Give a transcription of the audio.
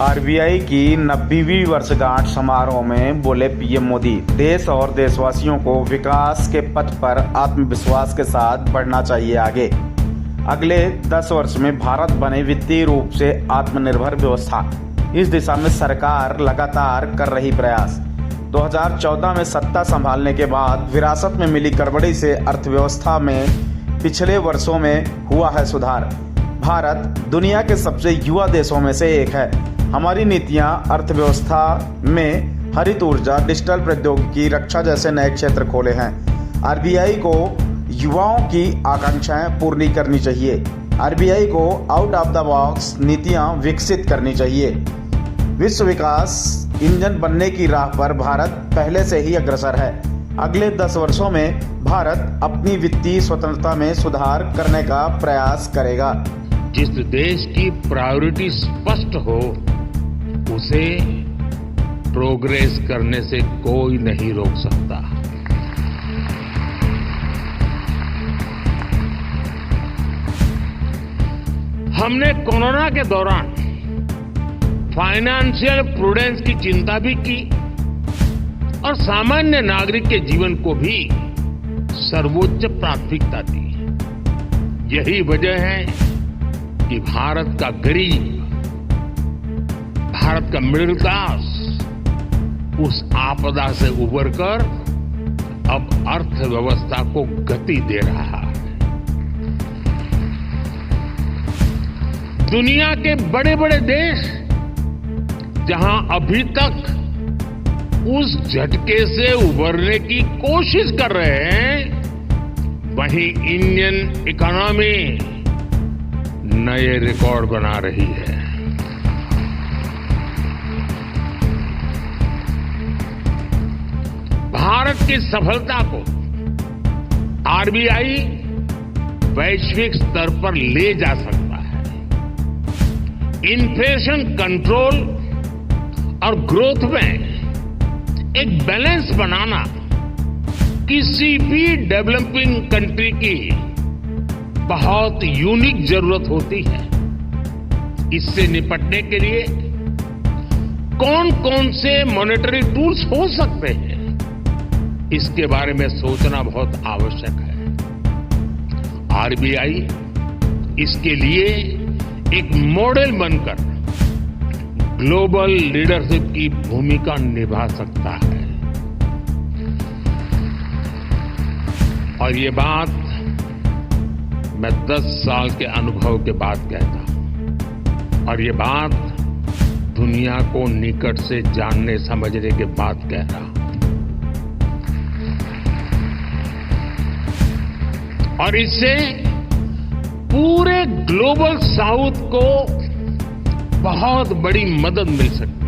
RBI की 90वीं वर्षगांठ समारोह में बोले पीएम मोदी, देश और देशवासियों को विकास के पथ पर आत्मविश्वास के साथ बढ़ना चाहिए आगे। अगले 10 वर्ष में भारत बने वित्तीय रूप से आत्मनिर्भर व्यवस्था, इस दिशा में सरकार लगातार कर रही प्रयास। 2014 में सत्ता संभालने के बाद विरासत में मिली गड़बड़ी से अर्थव्यवस्था में पिछले वर्षों में हुआ है सुधार। भारत दुनिया के सबसे युवा देशों में से एक है। हमारी नीतियां अर्थव्यवस्था में हरित ऊर्जा, डिजिटल प्रौद्योगिकी, रक्षा जैसे नए क्षेत्र खोले हैं। आरबीआई को युवाओं की आकांक्षाएं पूरी करनी चाहिए। आरबीआई को आउट ऑफ द बॉक्स नीतियां विकसित करनी चाहिए। विश्व विकास इंजन बनने की राह पर भारत पहले से ही अग्रसर है। अगले 10 वर्षों में भारत अपनी वित्तीय स्वतंत्रता में सुधार करने का प्रयास करेगा। जिस देश की प्रायोरिटी स्पष्ट हो, उसे प्रोग्रेस करने से कोई नहीं रोक सकता। हमने कोरोना के दौरान फाइनेंशियल प्रूडेंस की चिंता भी की और सामान्य नागरिक के जीवन को भी सर्वोच्च प्राथमिकता दी। यही वजह है कि भारत का गरीब, भारत का मिडिल क्लास उस आपदा से उबरकर अब अर्थव्यवस्था को गति दे रहा है। दुनिया के बड़े बड़े देश जहां अभी तक उस झटके से उबरने की कोशिश कर रहे हैं, वहीं इंडियन इकोनॉमी नए रिकॉर्ड बना रही है। भारत की सफलता को आरबीआई वैश्विक स्तर पर ले जा सकता है। इन्फ्लेशन कंट्रोल और ग्रोथ में एक बैलेंस बनाना किसी भी डेवलपिंग कंट्री की बहुत यूनिक जरूरत होती है। इससे निपटने के लिए कौन कौन से मॉनेटरी टूल्स हो सकते हैं, इसके बारे में सोचना बहुत आवश्यक है। आरबीआई इसके लिए एक मॉडल बनकर ग्लोबल लीडरशिप की भूमिका निभा सकता है। और ये बात मैं 10 साल के अनुभव के बाद कहता हूं, और ये बात दुनिया को निकट से जानने समझने के बाद कह रहा हूं। और इससे पूरे ग्लोबल साउथ को बहुत बड़ी मदद मिल सकती है।